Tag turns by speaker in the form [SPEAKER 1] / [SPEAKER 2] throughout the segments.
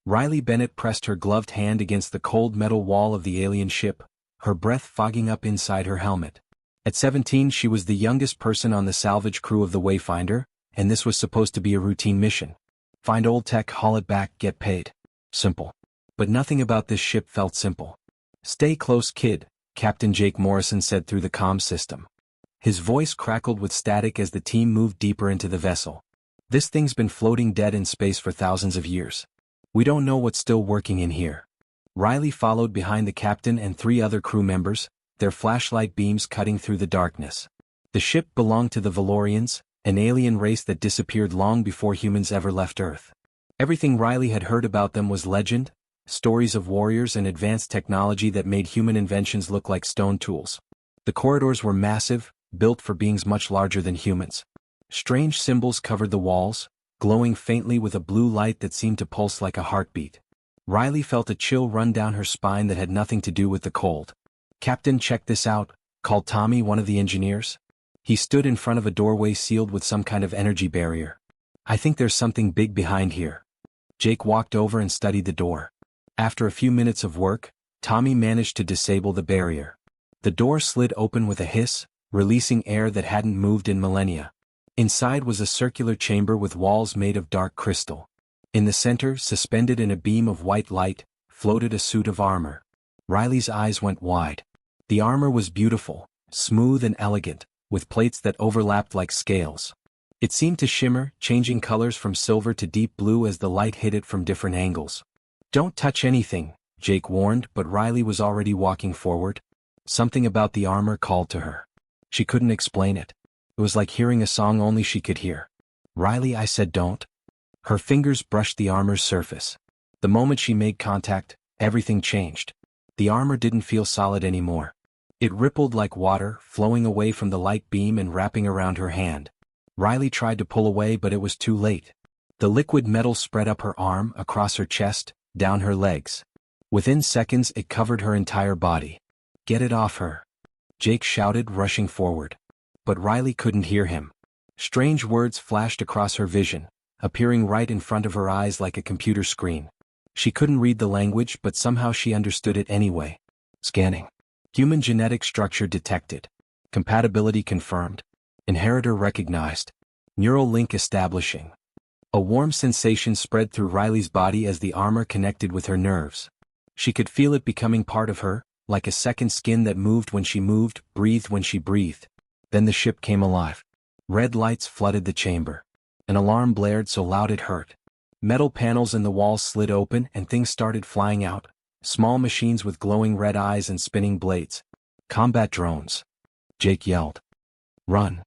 [SPEAKER 1] Riley Bennett pressed her gloved hand against the cold metal wall of the alien ship, her breath fogging up inside her helmet. At 17 she was the youngest person on the salvage crew of the Wayfinder, and this was supposed to be a routine mission. Find old tech, haul it back, get paid. Simple. But nothing about this ship felt simple. "Stay close, kid," Captain Jake Morrison said through the comm system. His voice crackled with static as the team moved deeper into the vessel. "This thing's been floating dead in space for thousands of years. We don't know what's still working in here." Riley followed behind the captain and 3 other crew members, their flashlight beams cutting through the darkness. The ship belonged to the Valorians, an alien race that disappeared long before humans ever left Earth. Everything Riley had heard about them was legend, stories of warriors and advanced technology that made human inventions look like stone tools. The corridors were massive, built for beings much larger than humans. Strange symbols covered the walls, glowing faintly with a blue light that seemed to pulse like a heartbeat. Riley felt a chill run down her spine that had nothing to do with the cold. "Captain, check this out," called Tommy, one of the engineers. He stood in front of a doorway sealed with some kind of energy barrier. "I think there's something big behind here." Jake walked over and studied the door. After a few minutes of work, Tommy managed to disable the barrier. The door slid open with a hiss, releasing air that hadn't moved in millennia. Inside was a circular chamber with walls made of dark crystal. In the center, suspended in a beam of white light, floated a suit of armor. Riley's eyes went wide. The armor was beautiful, smooth and elegant, with plates that overlapped like scales. It seemed to shimmer, changing colors from silver to deep blue as the light hit it from different angles. "Don't touch anything," Jake warned, but Riley was already walking forward. Something about the armor called to her. She couldn't explain it. It was like hearing a song only she could hear. "Riley," I said, "don't." Her fingers brushed the armor's surface. The moment she made contact, everything changed. The armor didn't feel solid anymore. It rippled like water, flowing away from the light beam and wrapping around her hand. Riley tried to pull away, but it was too late. The liquid metal spread up her arm, across her chest, down her legs. Within seconds it covered her entire body. "Get it off her," Jake shouted, rushing forward. But Riley couldn't hear him. Strange words flashed across her vision, appearing right in front of her eyes like a computer screen. She couldn't read the language, but somehow she understood it anyway. Scanning. Human genetic structure detected. Compatibility confirmed. Inheritor recognized. Neural link establishing. A warm sensation spread through Riley's body as the armor connected with her nerves. She could feel it becoming part of her, like a second skin that moved when she moved, breathed when she breathed. Then the ship came alive. Red lights flooded the chamber. An alarm blared so loud it hurt. Metal panels in the walls slid open and things started flying out. Small machines with glowing red eyes and spinning blades. "Combat drones," Jake yelled. "Run."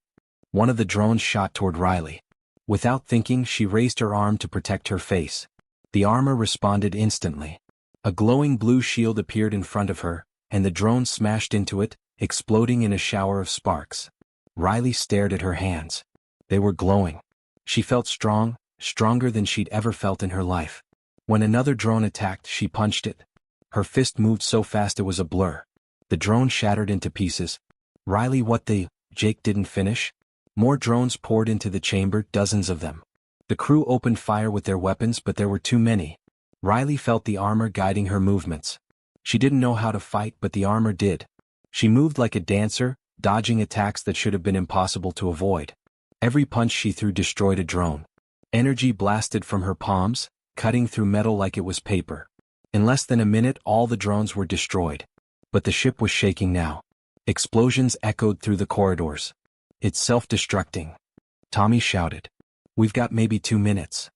[SPEAKER 1] One of the drones shot toward Riley. Without thinking, she raised her arm to protect her face. The armor responded instantly. A glowing blue shield appeared in front of her, and the drone smashed into it, exploding in a shower of sparks. Riley stared at her hands. They were glowing. She felt strong, stronger than she'd ever felt in her life. When another drone attacked, she punched it. Her fist moved so fast it was a blur. The drone shattered into pieces. "Riley, what the—" Jake didn't finish. More drones poured into the chamber, dozens of them. The crew opened fire with their weapons, but there were too many. Riley felt the armor guiding her movements. She didn't know how to fight, but the armor did. She moved like a dancer, dodging attacks that should have been impossible to avoid. Every punch she threw destroyed a drone. Energy blasted from her palms, cutting through metal like it was paper. In less than a minute, all the drones were destroyed. But the ship was shaking now. Explosions echoed through the corridors. "It's self-destructing," Tommy shouted. "We've got maybe 2 minutes."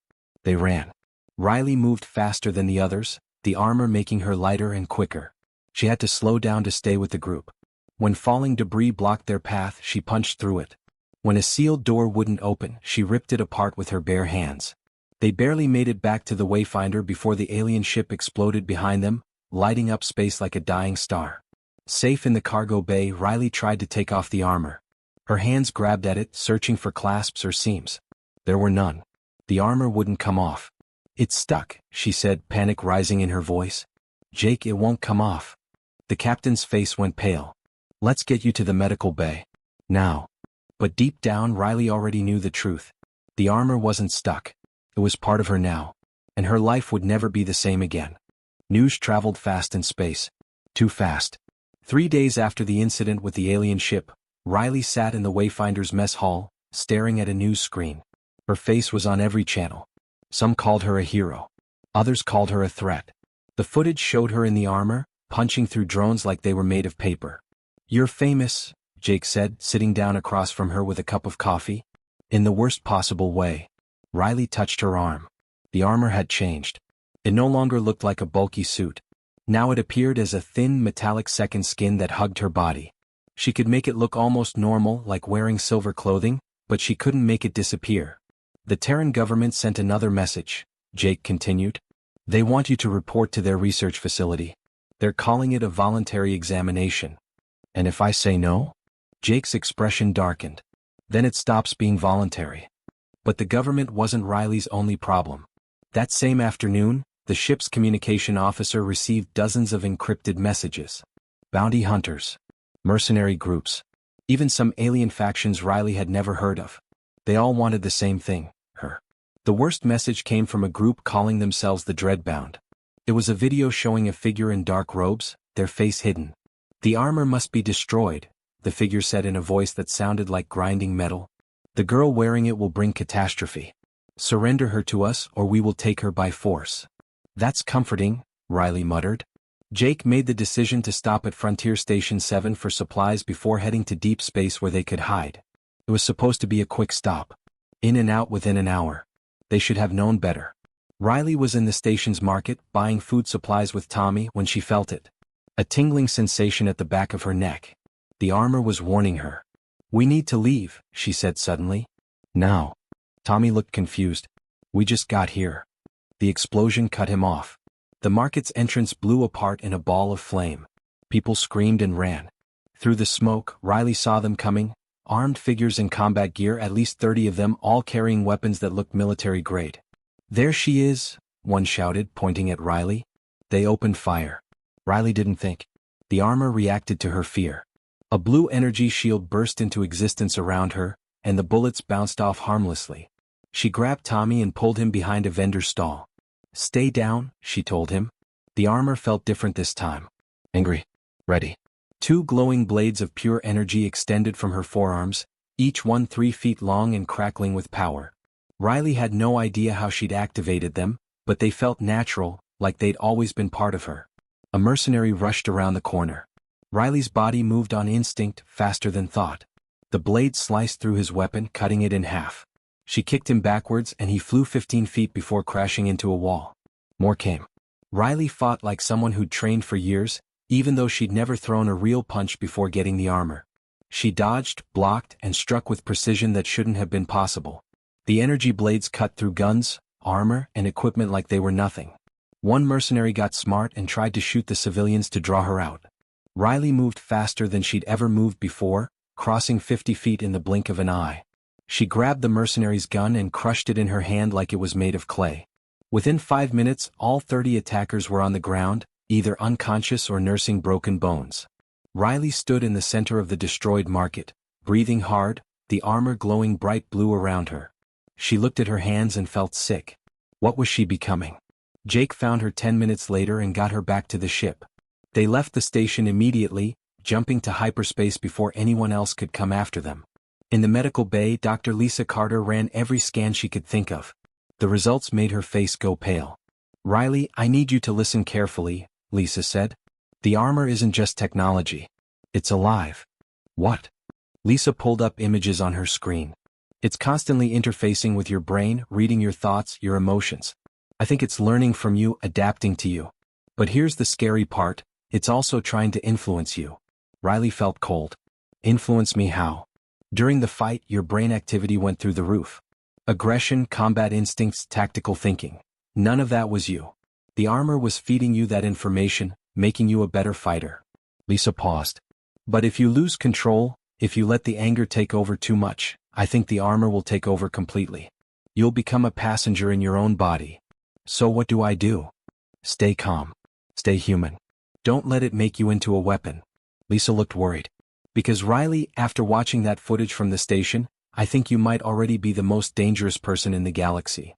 [SPEAKER 1] They ran. Riley moved faster than the others, the armor making her lighter and quicker. She had to slow down to stay with the group. When falling debris blocked their path, she punched through it. When a sealed door wouldn't open, she ripped it apart with her bare hands. They barely made it back to the Wayfinder before the alien ship exploded behind them, lighting up space like a dying star. Safe in the cargo bay, Riley tried to take off the armor. Her hands grabbed at it, searching for clasps or seams. There were none. The armor wouldn't come off. "It's stuck," she said, panic rising in her voice. "Jake, it won't come off." The captain's face went pale. "Let's get you to the medical bay. Now." But deep down, Riley already knew the truth. The armor wasn't stuck. It was part of her now. and her life would never be the same again. News traveled fast in space. Too fast. 3 days after the incident with the alien ship, Riley sat in the Wayfinder's mess hall, staring at a news screen. Her face was on every channel. Some called her a hero. Others called her a threat. The footage showed her in the armor, punching through drones like they were made of paper. "You're famous," Jake said, sitting down across from her with a cup of coffee. "In the worst possible way." Riley touched her arm. The armor had changed. It no longer looked like a bulky suit. Now it appeared as a thin metallic second skin that hugged her body. She could make it look almost normal, like wearing silver clothing, but she couldn't make it disappear. "The Terran government sent another message," Jake continued. "They want you to report to their research facility. They're calling it a voluntary examination." "And if I say no?" Jake's expression darkened. "Then it stops being voluntary." But the government wasn't Riley's only problem. That same afternoon, the ship's communication officer received dozens of encrypted messages. Bounty hunters. Mercenary groups. Even some alien factions Riley had never heard of. They all wanted the same thing, her. The worst message came from a group calling themselves the Dreadbound. It was a video showing a figure in dark robes, their face hidden. "The armor must be destroyed," the figure said in a voice that sounded like grinding metal. "The girl wearing it will bring catastrophe. Surrender her to us or we will take her by force." "That's comforting," Riley muttered. Jake made the decision to stop at Frontier Station 7 for supplies before heading to deep space where they could hide. It was supposed to be a quick stop. In and out within an hour. They should have known better. Riley was in the station's market, buying food supplies with Tommy when she felt it. A tingling sensation at the back of her neck. The armor was warning her. "We need to leave," she said suddenly. "Now." Tommy looked confused. "We just got here." The explosion cut him off. The market's entrance blew apart in a ball of flame. People screamed and ran. Through the smoke, Riley saw them coming, armed figures in combat gear, at least 30 of them, all carrying weapons that looked military-grade. "There she is," one shouted, pointing at Riley. They opened fire. Riley didn't think. The armor reacted to her fear. A blue energy shield burst into existence around her, and the bullets bounced off harmlessly. She grabbed Tommy and pulled him behind a vendor's stall. "Stay down," she told him. The armor felt different this time. Angry. Ready. 2 glowing blades of pure energy extended from her forearms, each one 3 feet long and crackling with power. Riley had no idea how she'd activated them, but they felt natural, like they'd always been part of her. A mercenary rushed around the corner. Riley's body moved on instinct, faster than thought. The blade sliced through his weapon, cutting it in half. She kicked him backwards and he flew 15 feet before crashing into a wall. More came. Riley fought like someone who'd trained for years, even though she'd never thrown a real punch before getting the armor. She dodged, blocked, and struck with precision that shouldn't have been possible. The energy blades cut through guns, armor, and equipment like they were nothing. One mercenary got smart and tried to shoot the civilians to draw her out. Riley moved faster than she'd ever moved before, crossing 50 feet in the blink of an eye. She grabbed the mercenary's gun and crushed it in her hand like it was made of clay. Within 5 minutes, all 30 attackers were on the ground, either unconscious or nursing broken bones. Riley stood in the center of the destroyed market, breathing hard, the armor glowing bright blue around her. She looked at her hands and felt sick. What was she becoming? Jake found her 10 minutes later and got her back to the ship. They left the station immediately, jumping to hyperspace before anyone else could come after them. In the medical bay, Dr. Lisa Carter ran every scan she could think of. The results made her face go pale. "Riley, I need you to listen carefully," Lisa said. "The armor isn't just technology. It's alive." "What?" Lisa pulled up images on her screen. "It's constantly interfacing with your brain, reading your thoughts, your emotions. I think it's learning from you, adapting to you. But here's the scary part, it's also trying to influence you." Riley felt cold. "Influence me how?" "During the fight, your brain activity went through the roof. Aggression, combat instincts, tactical thinking. None of that was you. The armor was feeding you that information, making you a better fighter." Lisa paused. "But if you lose control, if you let the anger take over too much, I think the armor will take over completely. You'll become a passenger in your own body. So what do I do?" "Stay calm. Stay human. Don't let it make you into a weapon." Lisa looked worried. "Because Riley, after watching that footage from the station, I think you might already be the most dangerous person in the galaxy."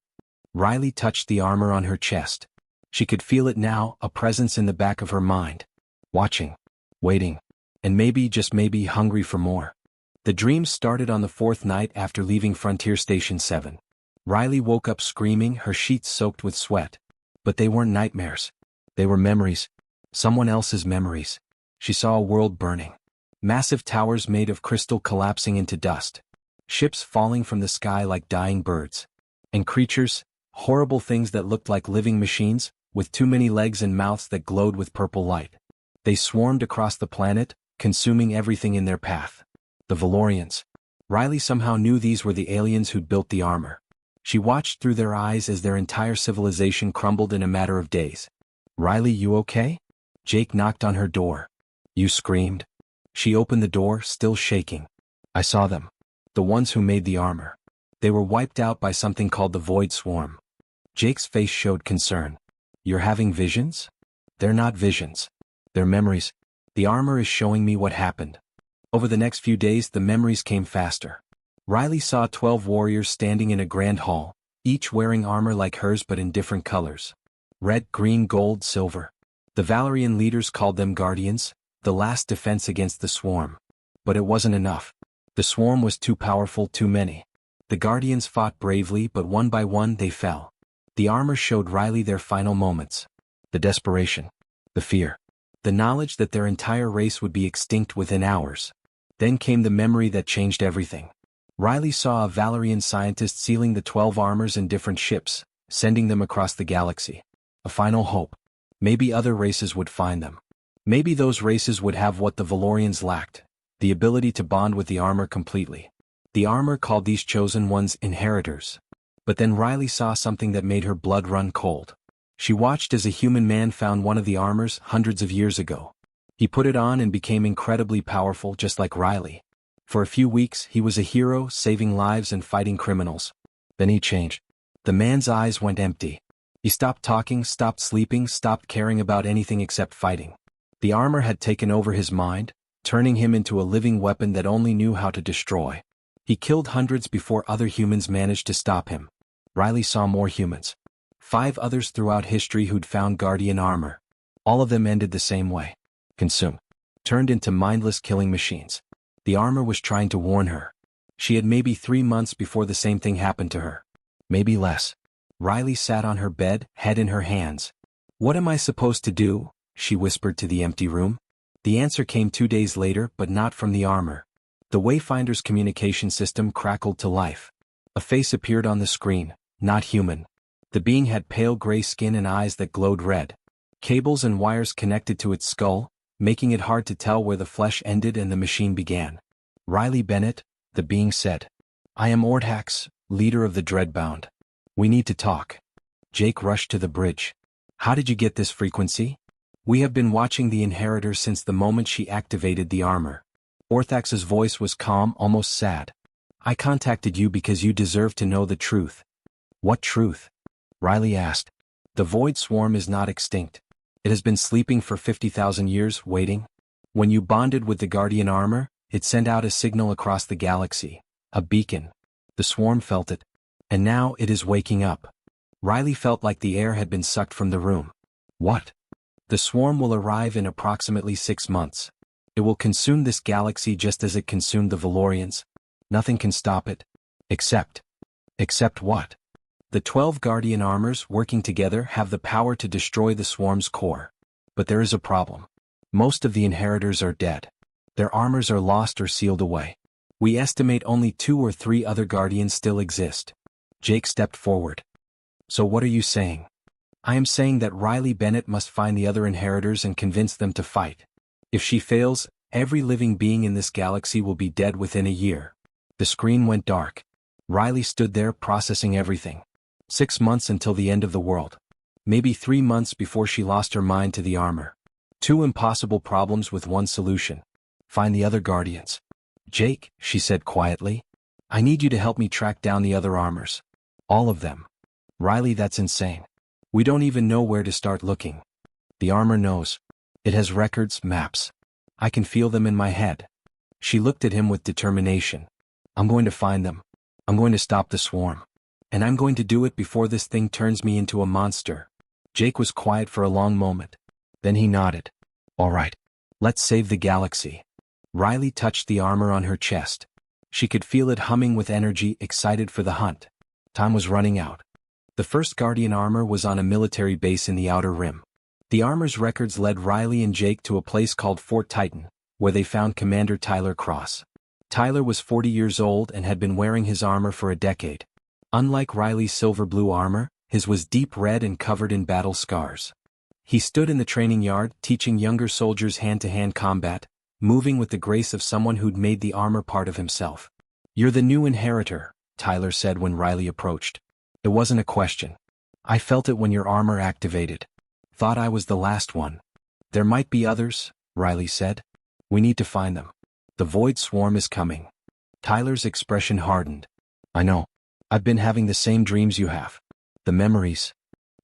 [SPEAKER 1] Riley touched the armor on her chest. She could feel it now, a presence in the back of her mind. Watching. Waiting. And maybe, just maybe, hungry for more. The dreams started on the fourth night after leaving Frontier Station 7. Riley woke up screaming, her sheets soaked with sweat. But they weren't nightmares. They were memories. Someone else's memories. She saw a world burning. Massive towers made of crystal collapsing into dust. Ships falling from the sky like dying birds. And creatures, horrible things that looked like living machines, with too many legs and mouths that glowed with purple light. They swarmed across the planet, consuming everything in their path. The Valorians. Riley somehow knew these were the aliens who'd built the armor. She watched through their eyes as their entire civilization crumbled in a matter of days. "Riley, you okay?" Jake knocked on her door. "You screamed." She opened the door, still shaking. "I saw them. The ones who made the armor. They were wiped out by something called the Void Swarm." Jake's face showed concern. "You're having visions?" "They're not visions. They're memories. The armor is showing me what happened." Over the next few days the memories came faster. Riley saw 12 warriors standing in a grand hall, each wearing armor like hers but in different colors. Red, green, gold, silver. The Valorian leaders called them guardians, the last defense against the swarm. But it wasn't enough. The swarm was too powerful, too many. The guardians fought bravely, but one by one they fell. The armor showed Riley their final moments. The desperation. The fear. The knowledge that their entire race would be extinct within hours. Then came the memory that changed everything. Riley saw a Valorian scientist sealing the 12 armors in different ships, sending them across the galaxy. A final hope. Maybe other races would find them. Maybe those races would have what the Valorians lacked, the ability to bond with the armor completely. The armor called these chosen ones inheritors. But then Riley saw something that made her blood run cold. She watched as a human man found one of the armors hundreds of years ago. He put it on and became incredibly powerful, just like Riley. For a few weeks, he was a hero, saving lives and fighting criminals. Then he changed. The man's eyes went empty. He stopped talking, stopped sleeping, stopped caring about anything except fighting. The armor had taken over his mind, turning him into a living weapon that only knew how to destroy. He killed hundreds before other humans managed to stop him. Riley saw more humans. 5 others throughout history who'd found Guardian armor. All of them ended the same way. Consumed. Turned into mindless killing machines. The armor was trying to warn her. She had maybe 3 months before the same thing happened to her. Maybe less. Riley sat on her bed, head in her hands. "What am I supposed to do?" she whispered to the empty room. The answer came 2 days later, but not from the armor. The Wayfinder's communication system crackled to life. A face appeared on the screen, not human. The being had pale gray skin and eyes that glowed red. Cables and wires connected to its skull, making it hard to tell where the flesh ended and the machine began. "Riley Bennett," the being said. "I am Ordhax, leader of the Dreadbound. We need to talk." Jake rushed to the bridge. "How did you get this frequency?" "We have been watching the Inheritor since the moment she activated the armor." Orthax's voice was calm, almost sad. "I contacted you because you deserve to know the truth." "What truth?" Riley asked. "The Void Swarm is not extinct. It has been sleeping for 50,000 years, waiting. When you bonded with the Guardian armor, it sent out a signal across the galaxy. A beacon. The swarm felt it. And now it is waking up." Riley felt like the air had been sucked from the room. "What?" "The swarm will arrive in approximately 6 months. It will consume this galaxy just as it consumed the Valorians. Nothing can stop it. Except what? The 12 Guardian armors working together have the power to destroy the swarm's core. But there is a problem. Most of the inheritors are dead. Their armors are lost or sealed away. We estimate only 2 or 3 other Guardians still exist." Jake stepped forward. "So what are you saying?" "I am saying that Riley Bennett must find the other inheritors and convince them to fight. If she fails, every living being in this galaxy will be dead within a year." The screen went dark. Riley stood there processing everything. 6 months until the end of the world. Maybe 3 months before she lost her mind to the armor. 2 impossible problems with one solution. Find the other Guardians. "Jake," she said quietly, "I need you to help me track down the other armors. All of them." "Riley, that's insane. We don't even know where to start looking." "The armor knows. It has records, maps. I can feel them in my head." She looked at him with determination. "I'm going to find them. I'm going to stop the swarm." And I'm going to do it before this thing turns me into a monster. Jake was quiet for a long moment. Then he nodded. All right. Let's save the galaxy. Riley touched the armor on her chest. She could feel it humming with energy, excited for the hunt. Time was running out. The first Guardian armor was on a military base in the Outer Rim. The armor's records led Riley and Jake to a place called Fort Titan, where they found Commander Tyler Cross. Tyler was 40 years old and had been wearing his armor for a decade. Unlike Riley's silver-blue armor, his was deep red and covered in battle scars. He stood in the training yard, teaching younger soldiers hand-to-hand combat, moving with the grace of someone who'd made the armor part of himself. You're the new inheritor, Tyler said when Riley approached. It wasn't a question. I felt it when your armor activated. Thought I was the last one. There might be others, Riley said. We need to find them. The Void Swarm is coming. Tyler's expression hardened. I know. I've been having the same dreams you have. The memories.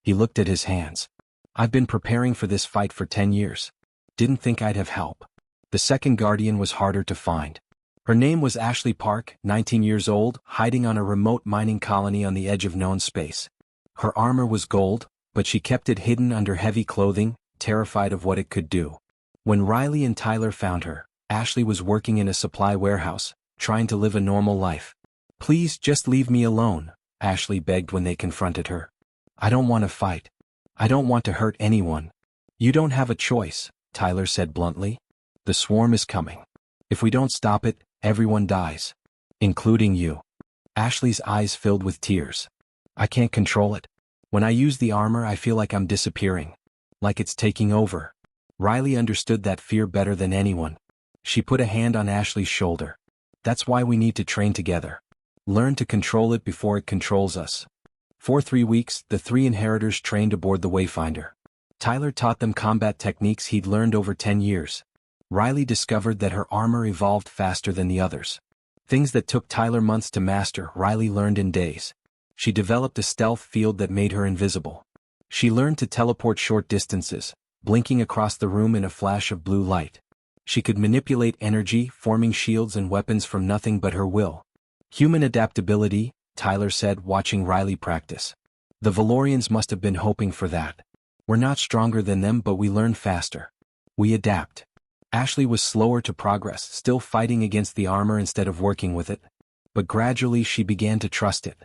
[SPEAKER 1] He looked at his hands. I've been preparing for this fight for 10 years. Didn't think I'd have help. The second Guardian was harder to find. Her name was Ashley Park, 19 years old, hiding on a remote mining colony on the edge of known space. Her armor was gold, but she kept it hidden under heavy clothing, terrified of what it could do. When Riley and Tyler found her, Ashley was working in a supply warehouse, trying to live a normal life. Please just leave me alone, Ashley begged when they confronted her. I don't want to fight. I don't want to hurt anyone. You don't have a choice, Tyler said bluntly. The swarm is coming. If we don't stop it, everyone dies. Including you. Ashley's eyes filled with tears. I can't control it. When I use the armor, I feel like I'm disappearing. Like it's taking over. Riley understood that fear better than anyone. She put a hand on Ashley's shoulder. That's why we need to train together. Learn to control it before it controls us. For 3 weeks, the 3 inheritors trained aboard the Wayfinder. Tyler taught them combat techniques he'd learned over 10 years. Riley discovered that her armor evolved faster than the others. Things that took Tyler months to master, Riley learned in days. She developed a stealth field that made her invisible. She learned to teleport short distances, blinking across the room in a flash of blue light. She could manipulate energy, forming shields and weapons from nothing but her will. Human adaptability, Tyler said, watching Riley practice. The Valorians must have been hoping for that. We're not stronger than them, but we learn faster. We adapt. Ashley was slower to progress, still fighting against the armor instead of working with it. But gradually she began to trust it.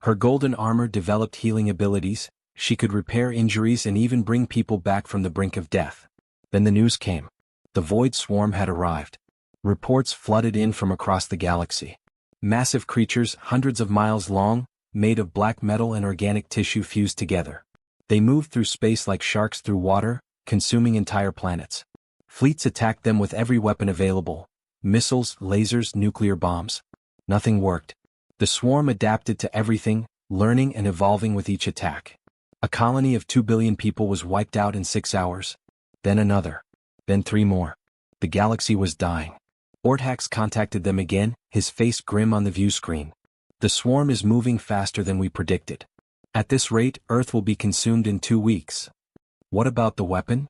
[SPEAKER 1] Her golden armor developed healing abilities, she could repair injuries and even bring people back from the brink of death. Then the news came. The Void Swarm had arrived. Reports flooded in from across the galaxy. Massive creatures, hundreds of miles long, made of black metal and organic tissue fused together. They moved through space like sharks through water, consuming entire planets. Fleets attacked them with every weapon available. Missiles, lasers, nuclear bombs. Nothing worked. The swarm adapted to everything, learning and evolving with each attack. A colony of 2 billion people was wiped out in 6 hours. Then another. Then 3 more. The galaxy was dying. Orthax contacted them again, his face grim on the view screen. The swarm is moving faster than we predicted. At this rate, Earth will be consumed in 2 weeks. What about the weapon?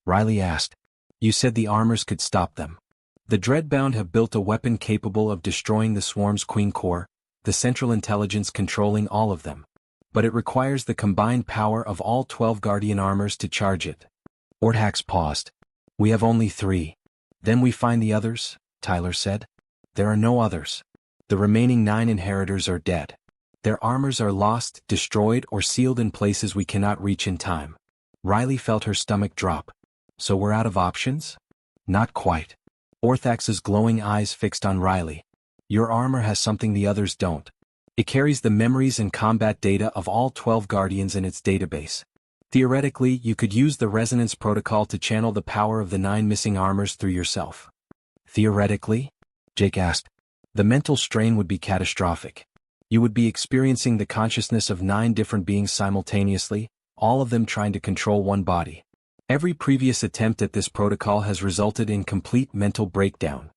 [SPEAKER 1] Riley asked. You said the armors could stop them. The Dreadbound have built a weapon capable of destroying the swarm's queen core, the central intelligence controlling all of them. But it requires the combined power of all 12 Guardian armors to charge it. Orthax paused. We have only 3. Then we find the others, Tyler said. There are no others. The remaining 9 inheritors are dead. Their armors are lost, destroyed, or sealed in places we cannot reach in time. Riley felt her stomach drop. So we're out of options? Not quite. Orthax's glowing eyes fixed on Riley. Your armor has something the others don't. It carries the memories and combat data of all 12 Guardians in its database. Theoretically, you could use the resonance protocol to channel the power of the 9 missing armors through yourself. Theoretically? Jake asked. The mental strain would be catastrophic. You would be experiencing the consciousness of 9 different beings simultaneously, all of them trying to control one body. Every previous attempt at this protocol has resulted in complete mental breakdown.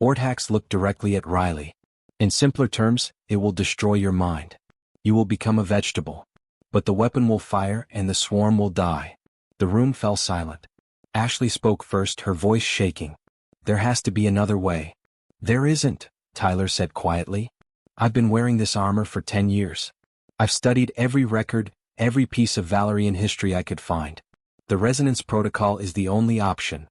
[SPEAKER 1] Orthax looked directly at Riley. In simpler terms, it will destroy your mind. You will become a vegetable. But the weapon will fire and the swarm will die. The room fell silent. Ashley spoke first, her voice shaking. There has to be another way. There isn't, Tyler said quietly. I've been wearing this armor for 10 years. I've studied every record, every piece of Valerian history I could find. The resonance protocol is the only option.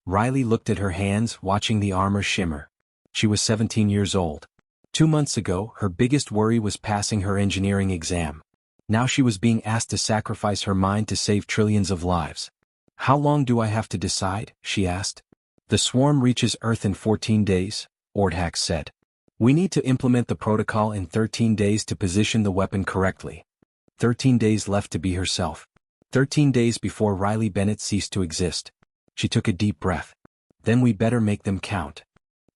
[SPEAKER 1] Riley looked at her hands, watching the armor shimmer. She was 17 years old. 2 months ago, her biggest worry was passing her engineering exam. Now she was being asked to sacrifice her mind to save trillions of lives. How long do I have to decide? She asked. The swarm reaches Earth in 14 days, Ordhax said. We need to implement the protocol in 13 days to position the weapon correctly. 13 days left to be herself. 13 days before Riley Bennett ceased to exist. She took a deep breath. Then we better make them count.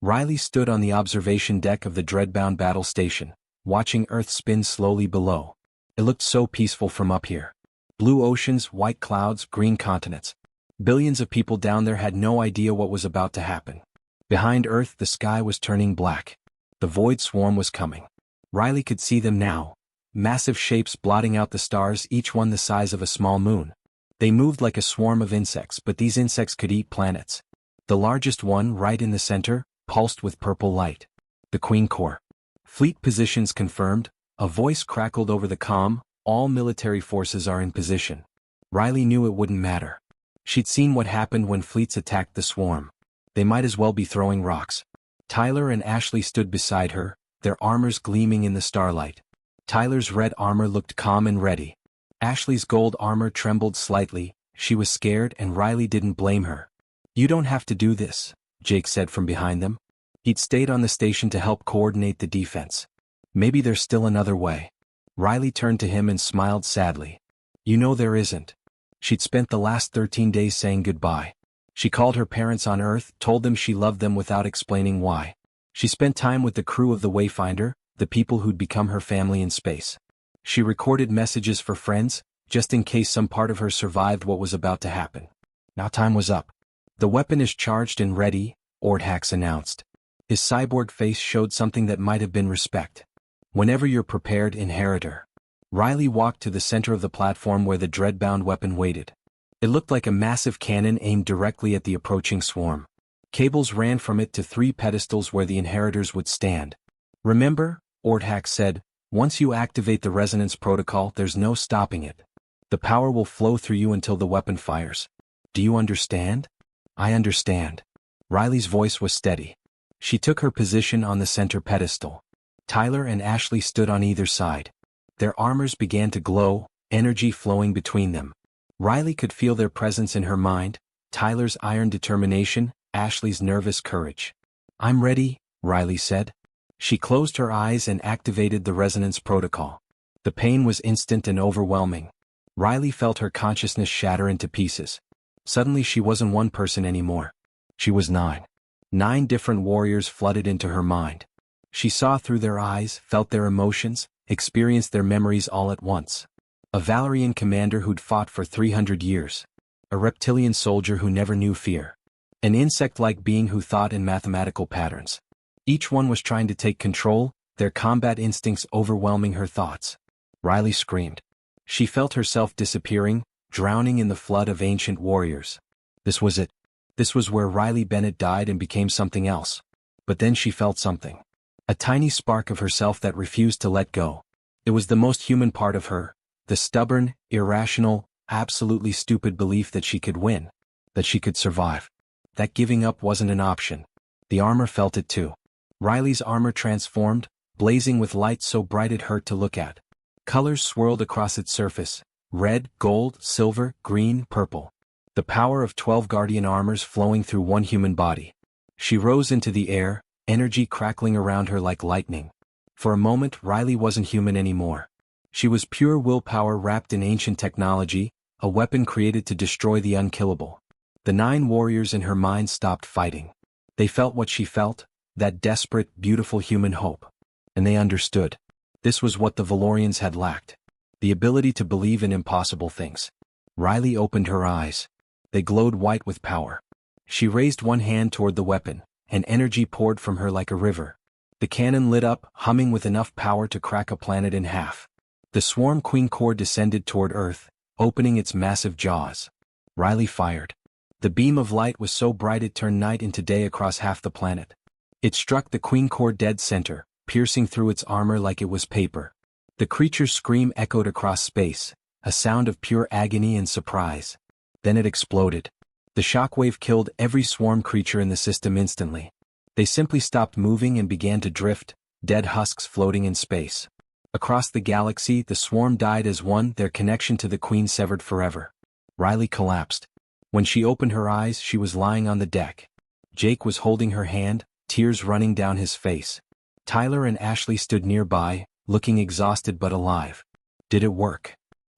[SPEAKER 1] Riley stood on the observation deck of the dreadbound battle station, watching Earth spin slowly below. It looked so peaceful from up here. Blue oceans, white clouds, green continents. Billions of people down there had no idea what was about to happen. Behind Earth, the sky was turning black. The void swarm was coming. Riley could see them now. Massive shapes blotting out the stars, each one the size of a small moon. They moved like a swarm of insects, but these insects could eat planets. The largest one, right in the center, pulsed with purple light. The Queen Corps. Fleet positions confirmed. A voice crackled over the comm. All military forces are in position. Riley knew it wouldn't matter. She'd seen what happened when fleets attacked the swarm. They might as well be throwing rocks. Tyler and Ashley stood beside her, their armors gleaming in the starlight. Tyler's red armor looked calm and ready. Ashley's gold armor trembled slightly. She was scared, and Riley didn't blame her. You don't have to do this, Jake said from behind them. He'd stayed on the station to help coordinate the defense. Maybe there's still another way. Riley turned to him and smiled sadly. You know there isn't. She'd spent the last 13 days saying goodbye. She called her parents on Earth, told them she loved them without explaining why. She spent time with the crew of the Wayfinder, the people who'd become her family in space. She recorded messages for friends, just in case some part of her survived what was about to happen. Now time was up. The weapon is charged and ready, Ordhax announced. His cyborg face showed something that might have been respect. Whenever you're prepared, Inheritor. Riley walked to the center of the platform where the dreadbound weapon waited. It looked like a massive cannon aimed directly at the approaching swarm. Cables ran from it to 3 pedestals where the Inheritors would stand. Remember, Ordhax said, once you activate the resonance protocol, there's no stopping it. The power will flow through you until the weapon fires. Do you understand? I understand. Riley's voice was steady. She took her position on the center pedestal. Tyler and Ashley stood on either side. Their armors began to glow, energy flowing between them. Riley could feel their presence in her mind, Tyler's iron determination, Ashley's nervous courage. I'm ready, Riley said. She closed her eyes and activated the resonance protocol. The pain was instant and overwhelming. Riley felt her consciousness shatter into pieces. Suddenly she wasn't one person anymore. She was 9. 9 different warriors flooded into her mind. She saw through their eyes, felt their emotions, experienced their memories all at once. A Valerian commander who'd fought for 300 years. A reptilian soldier who never knew fear. An insect-like being who thought in mathematical patterns. Each one was trying to take control, their combat instincts overwhelming her thoughts. Riley screamed. She felt herself disappearing, drowning in the flood of ancient warriors. This was it. This was where Riley Bennett died and became something else. But then she felt something. A tiny spark of herself that refused to let go. It was the most human part of her, the stubborn, irrational, absolutely stupid belief that she could win, that she could survive. That giving up wasn't an option. The armor felt it too. Riley's armor transformed, blazing with light so bright it hurt to look at. Colors swirled across its surface, red, gold, silver, green, purple. The power of 12 guardian armors flowing through one human body. She rose into the air, energy crackling around her like lightning. For a moment, Riley wasn't human anymore. She was pure willpower wrapped in ancient technology, a weapon created to destroy the unkillable. The 9 warriors in her mind stopped fighting. They felt what she felt, that desperate, beautiful human hope. And they understood. This was what the Valorians had lacked. The ability to believe in impossible things. Riley opened her eyes. They glowed white with power. She raised one hand toward the weapon, and energy poured from her like a river. The cannon lit up, humming with enough power to crack a planet in half. The swarm Queen Corps descended toward Earth, opening its massive jaws. Riley fired. The beam of light was so bright it turned night into day across half the planet. It struck the Queen Corps dead center, piercing through its armor like it was paper. The creature's scream echoed across space, a sound of pure agony and surprise. Then it exploded. The shockwave killed every swarm creature in the system instantly. They simply stopped moving and began to drift, dead husks floating in space. Across the galaxy, the swarm died as one, their connection to the Queen severed forever. Riley collapsed. When she opened her eyes, she was lying on the deck. Jake was holding her hand, tears running down his face. Tyler and Ashley stood nearby, looking exhausted but alive. Did it work?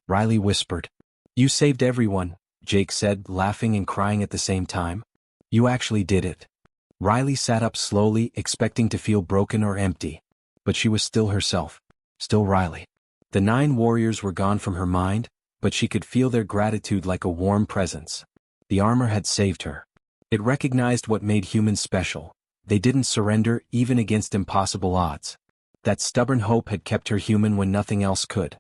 [SPEAKER 1] Riley whispered. You saved everyone, Jake said, laughing and crying at the same time. You actually did it. Riley sat up slowly, expecting to feel broken or empty. But she was still herself. Still Riley. The 9 warriors were gone from her mind, but she could feel their gratitude like a warm presence. The armor had saved her. It recognized what made humans special. They didn't surrender even against impossible odds. That stubborn hope had kept her human when nothing else could.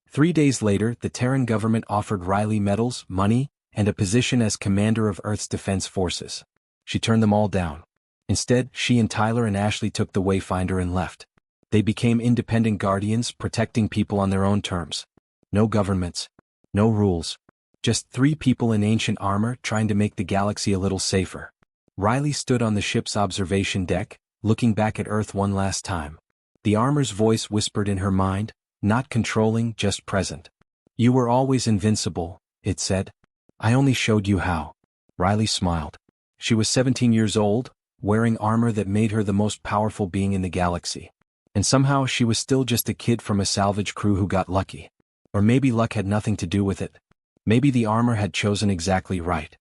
[SPEAKER 1] 3 days later, the Terran government offered Riley medals, money, and a position as commander of Earth's defense forces. She turned them all down. Instead, she and Tyler and Ashley took the Wayfinder and left. They became independent guardians, protecting people on their own terms. No governments. No rules. Just 3 people in ancient armor trying to make the galaxy a little safer. Riley stood on the ship's observation deck, looking back at Earth one last time. The armor's voice whispered in her mind, not controlling, just present. You were always invincible, it said. I only showed you how. Riley smiled. She was 17 years old, wearing armor that made her the most powerful being in the galaxy. And somehow she was still just a kid from a salvage crew who got lucky. Or maybe luck had nothing to do with it. Maybe the armor had chosen exactly right.